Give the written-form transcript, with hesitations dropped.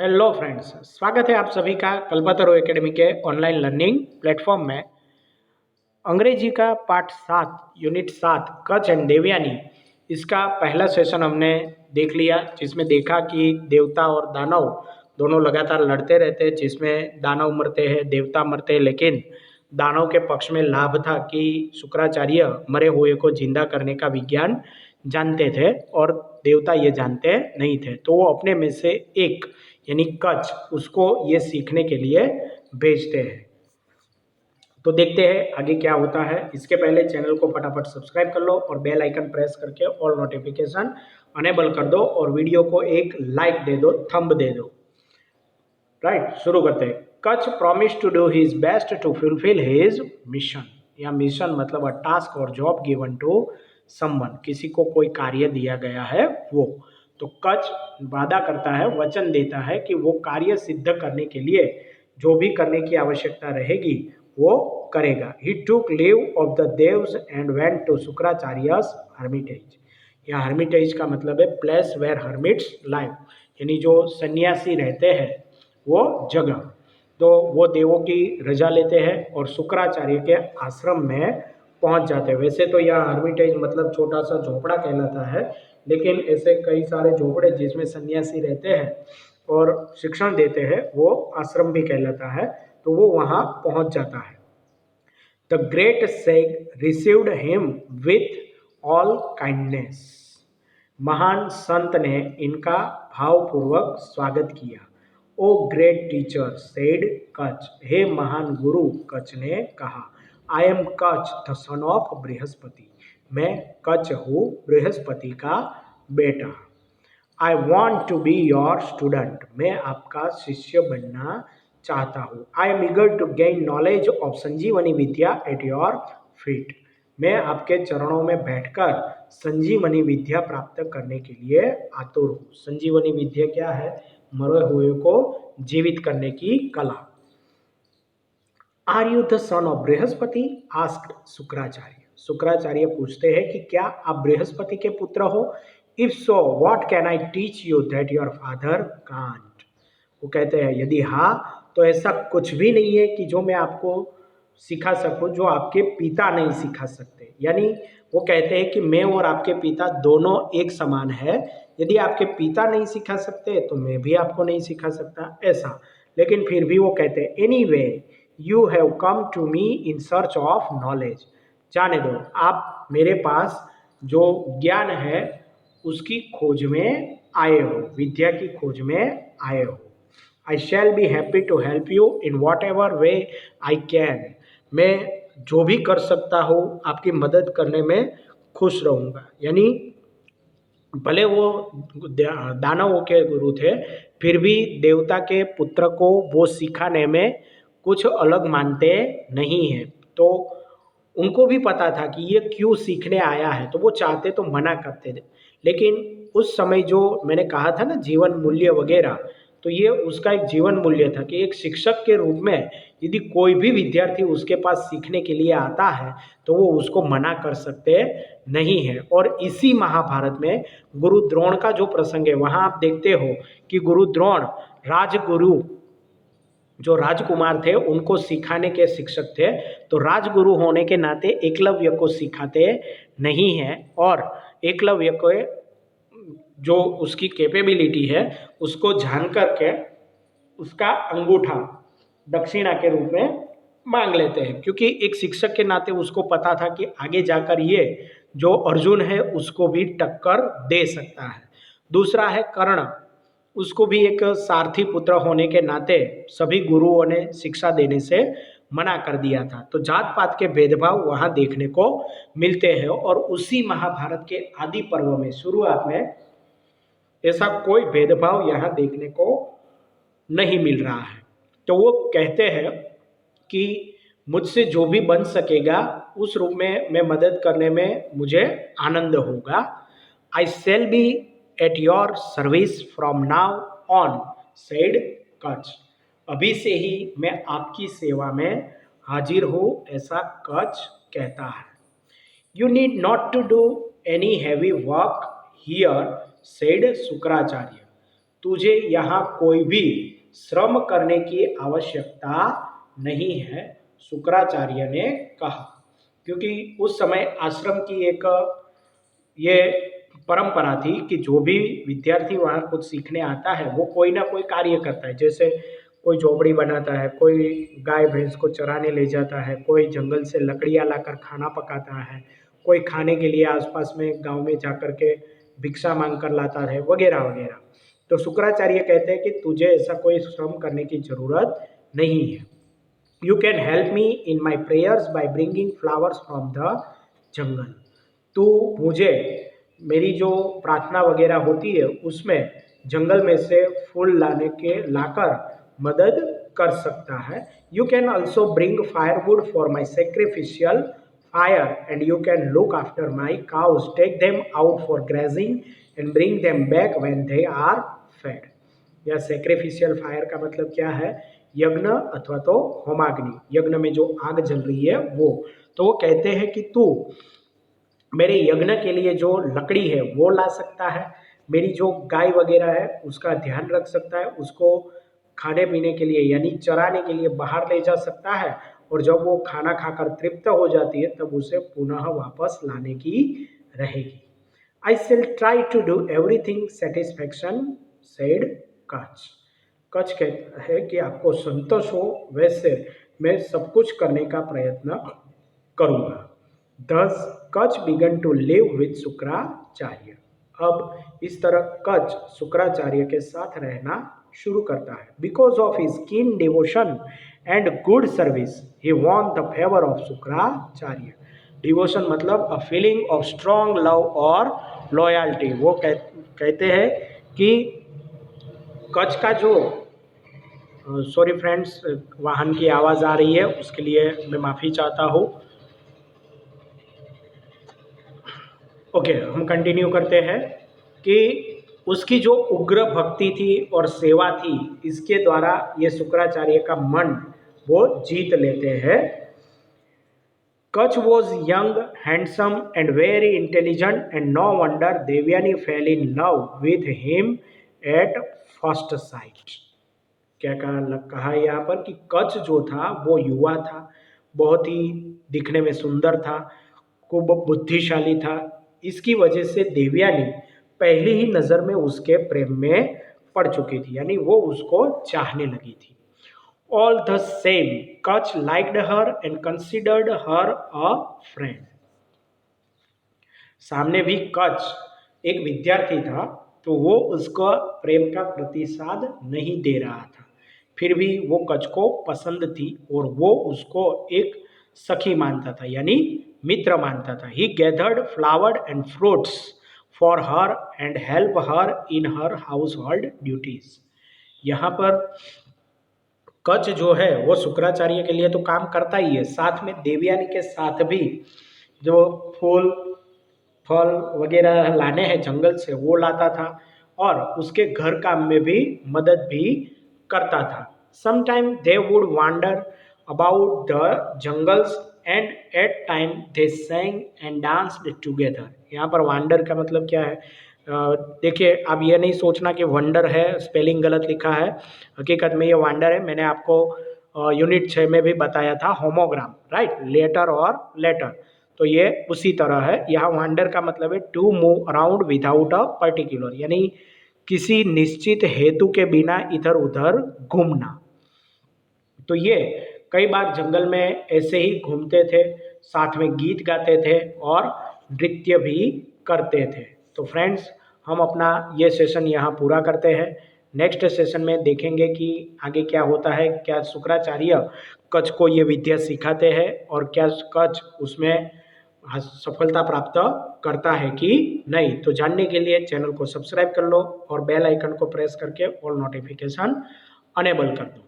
Hello friends, स्वागत है आप सभी का कल्पतरु एकेडमी के ऑनलाइन लर्निंग प्लेटफॉर्म में। अंग्रेजी का पाठ 7 यूनिट 7 कच एंड देवयानी, इसका पहला सेशन हमने देख लिया, जिसमें देखा कि देवता और दानव दोनों लगातार लड़ते रहते हैं, जिसमें दानव मरते हैं, देवता मरते हैं। लेकिन दानव के पक्ष में लाभ था कि शुक्राचार्य मरे हुए को जिंदा करने का विज्ञान जानते थे और देवता ये जानते नहीं थे। तो वो अपने में से एक यानी कच उसको ये सीखने के लिए भेजते हैं। तो देखते हैं आगे क्या होता है। इसके पहले चैनल को फटाफट सब्सक्राइब कर लो और बेल आइकन प्रेस करके ऑल नोटिफिकेशन अनेबल कर दो और वीडियो को एक लाइक दे दो, थंब दे दो। राइट, शुरू करते हैं। Kacha promise to do his best to fulfil his mission. या मिशन मतलब अ टास्क और जॉब गिवन टू समवन, किसी को कोई कार्य दिया गया है वो। तो कच वादा करता है, वचन देता है कि वो कार्य सिद्ध करने के लिए जो भी करने की आवश्यकता रहेगी वो करेगा। He took leave of the Devas and went to Shukracharya's hermitage. या हर्मिटेज का मतलब है प्लेस वेयर हर्मिट्स लाइव, यानी जो सन्यासी रहते हैं वो जगह। तो वो देवों की रजा लेते हैं और शुक्राचार्य के आश्रम में पहुंच जाते हैं। वैसे तो यह हर्मिटेज मतलब छोटा सा झोपड़ा कहलाता है, लेकिन ऐसे कई सारे झोपड़े जिसमें सन्यासी रहते हैं और शिक्षण देते हैं वो आश्रम भी कहलाता है। तो वो वहाँ पहुँच जाता है। The great सेग received him with all kindness. महान संत ने इनका भावपूर्वक स्वागत किया। ओ ग्रेट टीचर सेड कच। हे महान गुरु, कच ने कहा। I am Kacha the son of Brihaspati. मैं कच हूँ, बृहस्पति का बेटा। I want to be your student. मैं आपका शिष्य बनना चाहता हूँ। I am eager to gain knowledge of Sanjeevani Vidya at your feet. मैं आपके चरणों में बैठकर संजीवनी विद्या प्राप्त करने के लिए आतुर हूँ। संजीवनी विद्या क्या है? मरे हुए को जीवित करने की कला। Are you the son of Brihaspati? Asked Shukracharya. Shukracharya पूछते हैं कि क्या आप बृहस्पति के पुत्र हो? If so what can I teach you that your father can't? वो कहते हैं यदि हाँ तो ऐसा कुछ भी नहीं है कि जो मैं आपको सिखा सकूं जो आपके पिता नहीं सिखा सकते। यानी वो कहते हैं कि मैं और आपके पिता दोनों एक समान है। यदि आपके पिता नहीं सिखा सकते तो मैं भी आपको नहीं सिखा सकता, ऐसा। लेकिन फिर भी वो कहते हैं anyway you have come to me in search of knowledge. जाने दो, आप मेरे पास जो ज्ञान है उसकी खोज में आए हो, विद्या की खोज में आए हो। I shall be happy to help you in whatever way I can. मैं जो भी कर सकता हूँ आपकी मदद करने में खुश रहूँगा। यानी भले वो दानवों के गुरु थे, फिर भी देवता के पुत्र को वो सिखाने में कुछ अलग मानते नहीं हैं। तो उनको भी पता था कि ये क्यों सीखने आया है, तो वो चाहते तो मना करते थे। लेकिन उस समय जो मैंने कहा था ना जीवन मूल्य वगैरह, तो ये उसका एक जीवन मूल्य था कि एक शिक्षक के रूप में यदि कोई भी विद्यार्थी उसके पास सीखने के लिए आता है तो वो उसको मना कर सकते नहीं है। और इसी महाभारत में गुरु द्रोण का जो प्रसंग है वहाँ आप देखते हो कि गुरु द्रोण राजगुरु जो राजकुमार थे उनको सिखाने के शिक्षक थे। तो राजगुरु होने के नाते एकलव्य को सिखाते नहीं हैं और एकलव्य को जो उसकी कैपेबिलिटी है उसको जान करके उसका अंगूठा दक्षिणा के रूप में मांग लेते हैं, क्योंकि एक शिक्षक के नाते उसको पता था कि आगे जाकर ये जो अर्जुन है उसको भी टक्कर दे सकता है। दूसरा है कर्ण, उसको भी एक सारथी पुत्र होने के नाते सभी गुरुओं ने शिक्षा देने से मना कर दिया था। तो जात पात के भेदभाव वहाँ देखने को मिलते हैं और उसी महाभारत के आदि पर्व में शुरुआत में ऐसा कोई भेदभाव यहाँ देखने को नहीं मिल रहा है। तो वो कहते हैं कि मुझसे जो भी बन सकेगा उस रूप में मैं मदद करने में मुझे आनंद होगा। I shall be at your service from now on said कच। अभी से ही मैं आपकी सेवा में हाजिर हूँ, ऐसा कच कहता है। You need not to do any heavy work here said Shukracharya. तुझे यहाँ कोई भी श्रम करने की आवश्यकता नहीं है, शुक्राचार्य ने कहा। क्योंकि उस समय आश्रम की एक ये परंपरा थी कि जो भी विद्यार्थी वहाँ कुछ सीखने आता है वो कोई ना कोई कार्य करता है। जैसे कोई झोपड़ी बनाता है, कोई गाय भैंस को चराने ले जाता है, कोई जंगल से लकड़ियाँ लाकर खाना पकाता है, कोई खाने के लिए आसपास में गांव में जाकर के भिक्षा मांग कर लाता है, वगैरह वगैरह। तो शुक्राचार्य कहते हैं कि तुझे ऐसा कोई श्रम करने की जरूरत नहीं है। You can help me in my prayers by bringing flowers from the jungle. तो मुझे मेरी जो प्रार्थना वगैरह होती है उसमें जंगल में से फूल लाकर मदद कर सकता है। You can also bring firewood for my sacrificial fire and you can look after my cows, take them out for grazing and bring them back when they are fed. या सेक्रीफिशियल फायर का मतलब क्या है? यज्ञ अथवा तो होमाग्नि, यज्ञ में जो आग जल रही है वो। तो वो कहते हैं कि तू मेरे यज्ञ के लिए जो लकड़ी है वो ला सकता है, मेरी जो गाय वगैरह है उसका ध्यान रख सकता है, उसको खाने पीने के लिए यानी चराने के लिए बाहर ले जा सकता है, और जब वो खाना खाकर तृप्त हो जाती है तब उसे पुनः वापस लाने की रहेगी। I will try to do everything satisfaction said Kacha. Kacha कहता है कि आपको संतोष हो वैसे मैं सब कुछ करने का प्रयत्न करूँगा। Thus Kacha began to live with Shukracharya. अब इस तरह कच शुक्राचार्य के साथ रहना शुरू करता है। Because of his keen devotion and good service he won the favour of Shukracharya. Devotion मतलब a feeling of strong love और लॉयल्टी। वो कहते हैं कि कच का जो सॉरी फ्रेंड्स, वाहन की आवाज़ आ रही है उसके लिए मैं माफ़ी चाहता हूँ। ओके, हम कंटिन्यू करते हैं कि उसकी जो उग्र भक्ति थी और सेवा थी, इसके द्वारा ये शुक्राचार्य का मन वो जीत लेते हैं। Kacha was young, handsome and very intelligent and no wonder Devayani fell in love with him at first sight. क्या कहा यहाँ पर कि कच जो था वो युवा था, बहुत ही दिखने में सुंदर था, खूब बुद्धिशाली था। इसकी वजह से देवयानी पहली ही नज़र में उसके प्रेम में पड़ चुकी थी, यानी वो उसको चाहने लगी थी। ऑल द सेम कच liked her and considered her a friend. सामने भी कच एक विद्यार्थी था तो वो उसका प्रेम का प्रतिसाद नहीं दे रहा था, फिर भी वो कच को पसंद थी और वो उसको एक सखी मानता था, यानी मित्र मानता था। He gathered flowered and fruits for her and help her in her household duties. यहाँ पर कच जो है वो शुक्राचार्य के लिए तो काम करता ही है, साथ में देवयानी के साथ भी जो फूल फल वगैरह लाने हैं जंगल से वो लाता था और उसके घर काम में भी मदद भी करता था। Sometime they would wander about the jungles and at time they sang and danced together. यहाँ पर वांडर का मतलब क्या है? देखिए, आप ये नहीं सोचना कि वंडर है, स्पेलिंग गलत लिखा है, हकीकत में ये वांडर है। मैंने आपको यूनिट 6 में भी बताया था, होमोग्राम, राइट, लेटर और लेटर, तो ये उसी तरह है। यहाँ वांडर का मतलब है to move around without a particular, यानी किसी निश्चित हेतु के बिना इधर उधर घूमना। तो ये कई बार जंगल में ऐसे ही घूमते थे, साथ में गीत गाते थे और नृत्य भी करते थे। तो फ्रेंड्स, हम अपना ये सेशन यहाँ पूरा करते हैं। नेक्स्ट सेशन में देखेंगे कि आगे क्या होता है, क्या शुक्राचार्य कच को ये विद्या सिखाते हैं और क्या कच उसमें सफलता प्राप्त करता है कि नहीं। तो जानने के लिए चैनल को सब्सक्राइब कर लो और बेल आइकन को प्रेस करके ऑल नोटिफिकेशन अनेबल कर दो।